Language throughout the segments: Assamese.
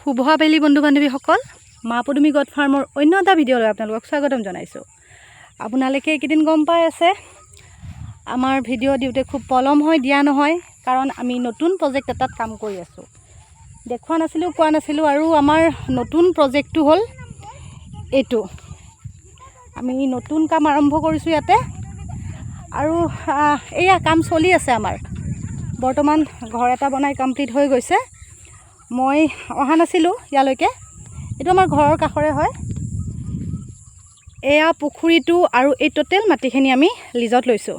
শুভ আবেলি বন্ধু বান্ধৱীসকল, মা পদুমী গড ফাৰ্মৰ অন্য এটা ভিডিঅ'লৈ আপোনালোকক স্বাগতম জনাইছোঁ। আপোনালোকে এইকেইদিন গম পাই আছে আমাৰ ভিডিঅ' দিওঁতে খুব পলম হৈ দিয়া নহয়, কাৰণ আমি নতুন প্ৰজেক্ট এটাত কাম কৰি আছোঁ। দেখুওৱা নাছিলোঁ, কোৱা নাছিলোঁ, আৰু আমাৰ নতুন প্ৰজেক্টটো হ'ল এইটো। আমি নতুন কাম আৰম্ভ কৰিছোঁ ইয়াতে, আৰু এয়া কাম চলি আছে আমাৰ। বৰ্তমান ঘৰ এটা বনাই কমপ্লিট হৈ গৈছে। মই অহা নাছিলোঁ ইয়ালৈকে, এইটো আমাৰ ঘৰৰ কাষৰে হয়। এয়া পুখুৰীটো আৰু এই টোটেল মাটিখিনি আমি লিজত লৈছোঁ,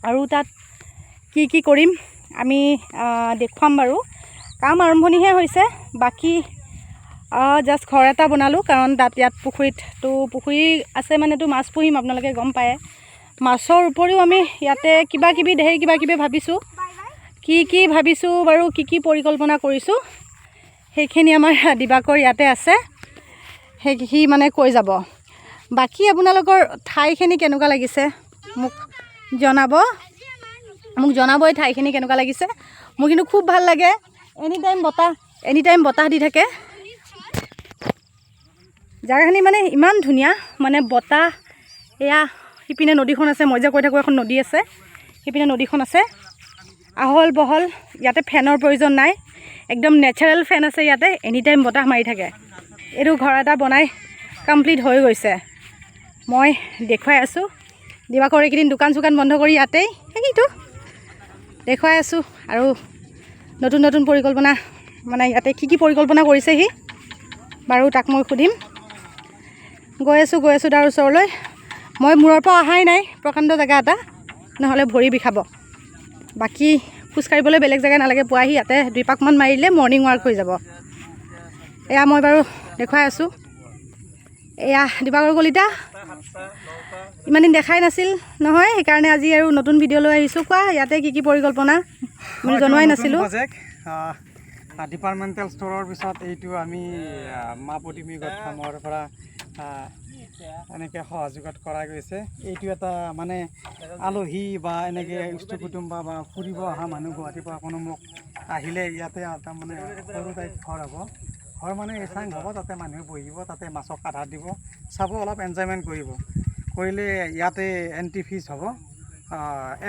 আৰু তাত কি কি কৰিম আমি দেখুৱাম বাৰু। কাম আৰম্ভণিহে হৈছে, বাকী জাষ্ট ঘৰ এটা বনালোঁ, কাৰণ ইয়াত পুখুৰী আছে মানেতো মাছ পুহিম, আপোনালোকে গম পায়। মাছৰ উপৰিও আমি ইয়াতে ঢেৰ কিবা কিবি ভাবিছোঁ। কি ভাবিছোঁ বাৰু, কি পৰিকল্পনা কৰিছোঁ, সেইখিনি আমাৰ দিবাকৰ ইয়াতে আছে, সি মানে কৈ যাব। বাকী আপোনালোকৰ ঠাইখিনি কেনেকুৱা লাগিছে মোক জনাব, এই ঠাইখিনি কেনেকুৱা লাগিছে। মোৰ কিন্তু খুব ভাল লাগে। এনি টাইম বতাহ দি থাকে। জেগাখিনি মানে ইমান ধুনীয়া, মানে বতাহ। এয়া সিপিনে নদীখন আছে, মই যে কৈ থাকোঁ এখন নদী আছে, সিপিনে নদীখন আছে, আহল বহল। ইয়াতে ফেনৰ প্ৰয়োজন নাই, একদম নেচাৰেল ফেন আছে ইয়াতে, এনি টাইম বতাহ মাৰি থাকে। এইটো ঘৰ এটা বনাই কমপ্লিট হৈ গৈছে, মই দেখুৱাই আছোঁ। দিবাকৰ এইকেইদিন দোকান চোকান বন্ধ কৰি ইয়াতেই সেইটো দেখুৱাই আছোঁ। আৰু নতুন পৰিকল্পনা, মানে ইয়াতে কি পৰিকল্পনা কৰিছে সি বাৰু, তাক মই সুধিম। গৈ আছোঁ তাৰ ওচৰলৈ। মই মূৰৰ পৰা অহাই নাই, প্ৰকাণ্ড জেগা এটা, নহ'লে ভৰি বিষাব। বাকী খোজকাঢ়িবলৈ বেলেগ জেগা নালাগে, পোৱাহি ইয়াতে 2 পাকমান মাৰিলে মৰ্ণিং ৱাক হৈ যাব। এয়া মই বাৰু দেখুৱাই আছোঁ। এয়া দিবাকৰ কলিতা, ইমান দিন দেখাই নাছিল নহয়, সেইকাৰণে আজি আৰু নতুন ভিডিঅ' লৈ আহিছোঁ। কোৱা, ইয়াতে কি পৰিকল্পনা মই জনোৱাই নাছিলোঁ। ডিপাৰ্টমেণ্টেল ষ্ট'ৰৰ পিছত এইটো আমি মা পদুমী গড ফাৰ্মৰ পৰা এনেকৈ সহযোগত কৰা গৈছে। এইটো এটা মানে আলহী বা এনেকৈ ইষ্ট কুটুম্ব বা ফুৰিব অহা মানুহ গুৱাহাটীৰ পৰা কোনো মোক আহিলে ইয়াতে এটা মানে সৰু টাইপ ঘৰ হ'ব। ঘৰ মানে এচাং হ'ব, তাতে মানুহে বহিব, তাতে মাছক আধাৰ দিব, চাব, অলপ এনজয়মেণ্ট কৰিব। কৰিলে ইয়াতে এণ্ট্ৰি ফিজ হ'ব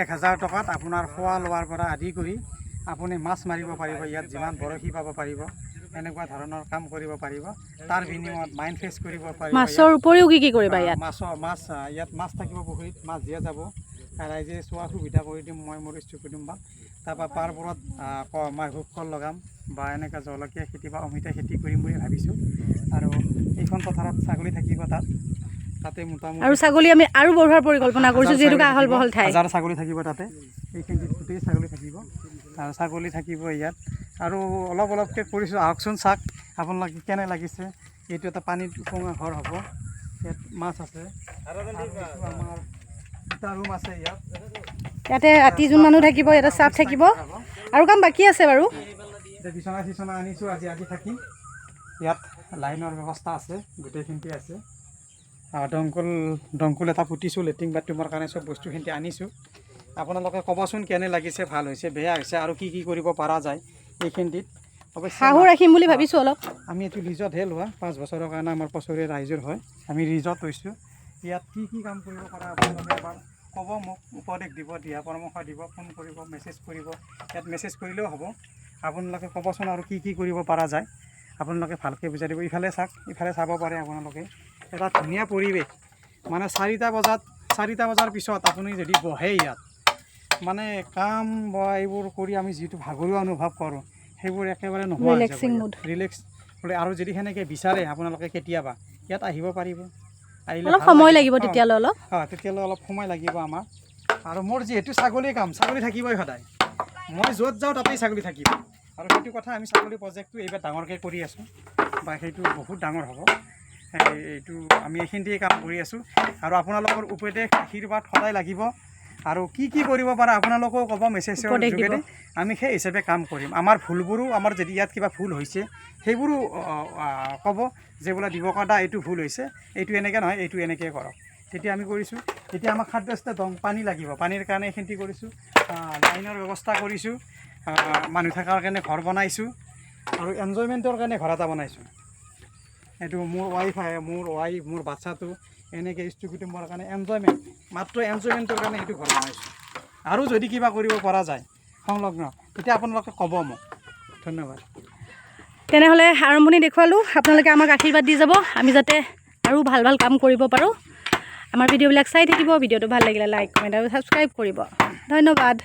1000 টকাত। আপোনাৰ খোৱা লোৱাৰ পৰা আদি কৰি আপুনি মাছ মাৰিব পাৰিব, ইয়াত যিমান বৰশী পাব পাৰিব, এনেকুৱা ধৰণৰ কাম কৰিব পাৰিব। তাৰ বিনিময়ত মাইণ্ড ফ্ৰেছ কৰিব পাৰিব। মাছৰ উপৰিও কি কৰিবা ইয়াত? ইয়াত মাছ থাকিব, পুখুৰীত মাছ দিয়া যাব, ৰাইজে চোৱাৰ সুবিধা কৰি দিম মই মোৰ ইষ্ট কুটুম্বাক। তাৰপৰা পাৰবোৰত মই ভোগফল লগাম বা এনেকৈ জলকীয়া খেতি বা অমিতা খেতি কৰিম বুলি ভাবিছোঁ। আৰু এইখন পথাৰত ছাগলী থাকিব, তাতে মোটামুটি আৰু ছাগলী আমি আৰু বঢ়োৱাৰ পৰিকল্পনা কৰিছোঁ, যিহেতু আহল বহল ঠাই। 1000 ছাগলী থাকিব তাতে, এইখিনিত গোটেই ছাগলী থাকিব। আৰু ছাগলী থাকিব ইয়াত, আৰু অলপকৈ কৰিছোঁ। আহকচোন, চাওক আপোনালোকে কেনে লাগিছে। এইটো এটা পানীত উপঙা ঘৰ হ'ব, ইয়াত মাছ আছে, আমাৰ 2টা ৰুম আছে ইয়াতে ৰাতি যোন মানুহ থাকিব, ইয়াতে ষ্টাফ থাকিব, আৰু কাম বাকী আছে বাৰু। এতিয়া বিচনা আনিছোঁ, আজি থাকিম ইয়াত। লাইনৰ ব্যৱস্থা আছে, গোটেইখিনিতে আছে। দংকুল এটা পুতিছোঁ, লেট্ৰিন বাথৰুমৰ কাৰণে চব বস্তুখিনি আনিছোঁ। আপোনালোকে ক'বচোন কেনে লাগিছে, ভাল হৈছে, বেয়া হৈছে, আৰু কি কৰিব পৰা যায় এইখিনিত। শাহু ৰাখিম বুলি ভাবিছোঁ অলপ। আমি এইটো লিজতহে লোৱা, 5 বছৰৰ কাৰণে আমাৰ বছৰে ৰাইজৰ হয়, আমি লিজত লৈছোঁ। ইয়াত কি কাম কৰিব পৰা আপোনালোকে এবাৰ ক'ব, মোক উপদেশ দিব, দিহা পৰামৰ্শ দিব, ফোন কৰিব, মেছেজ কৰিব। ইয়াত মেছেজ কৰিলেও হ'ব। আপোনালোকে ক'বচোন আৰু কি কৰিব পৰা যায়, আপোনালোকে ভালকৈ বুজাই দিব। ইফালে চাওক, ইফালে চাব পাৰে আপোনালোকে, এটা ধুনীয়া পৰিৱেশ। মানে 4টা বজাৰ পিছত আপুনি যদি বহে ইয়াত, মানে কাম বা এইবোৰ কৰি আমি যিটো ভাগৰুৱা অনুভৱ কৰোঁ, সেইবোৰ একেবাৰে নোহোৱা হৈ যাব। ৰিলেক্স কৰি, আৰু যদি সেনেকৈ বিচাৰে আপোনালোকে কেতিয়াবা ইয়াত আহিব পাৰিব। আহিলে অলপ সময় লাগিব তেতিয়ালৈ, অলপ সময় লাগিব আমাৰ। আৰু মোৰ যিহেতু ছাগলী থাকিবই সদায়, মই য'ত যাওঁ তাতেই ছাগলী থাকিব। আৰু সেইটো কথা, আমি ছাগলী প্ৰজেক্টটো এইবাৰ ডাঙৰকৈ কৰি আছোঁ, বা সেইটো বহুত ডাঙৰ হ'ব। এইটো আমি এইখিনিতেই কাম কৰি আছোঁ। আৰু আপোনালোকৰ উপদেশ আশীৰ্বাদ সদায় লাগিব। আৰু কি কৰিব পাৰে আপোনালোকেও ক'ব মেছেজৰ যোগেদি, আমি সেই হিচাপে কাম কৰিম। আমাৰ ভুলবোৰো, আমাৰ যদি ইয়াত কিবা ভুল হৈছে সেইবোৰো ক'ব, যে বোলে দিবকৰ দা এইটো ভুল হৈছে, এইটো এনেকৈ নহয়, এইটো এনেকৈ কৰক। তেতিয়া আমি কৰিছোঁ। এতিয়া আমাক খাদ্যস্থান পানী লাগিব, পানীৰ কাৰণে এইখিনি কৰিছোঁ। লাইনৰ ব্যৱস্থা কৰিছোঁ, মানুহ থকাৰ কাৰণে ঘৰ বনাইছোঁ। আৰু এনজয়মেণ্টৰ কাৰণে ঘৰ এটা বনাইছোঁ। এইটো মোৰ ৱাইফ মোৰ বাচ্চাটো এনেকৈ ইষ্ট কুটুম্বৰ কাৰণে এনজয়মেণ্ট, মাত্ৰ এনজয়মেণ্টৰ কাৰণে এইটো ঘৰ বনাইছোঁ। আৰু যদি কিবা কৰিব পৰা যায় সংলগ্ন, তেতিয়া আপোনালোকে ক'ব মোক। ধন্যবাদ। তেনেহ'লে আৰম্ভণি দেখুৱালোঁ, আপোনালোকে আমাক আশীৰ্বাদ দি যাব, আমি যাতে আৰু ভাল ভাল কাম কৰিব পাৰোঁ। আমাৰ ভিডিঅ'বিলাক চাই থাকিব, ভিডিঅ'টো ভাল লাগিলে লাইক কমেণ্ট আৰু ছাবস্ক্ৰাইব কৰিব। ধন্যবাদ।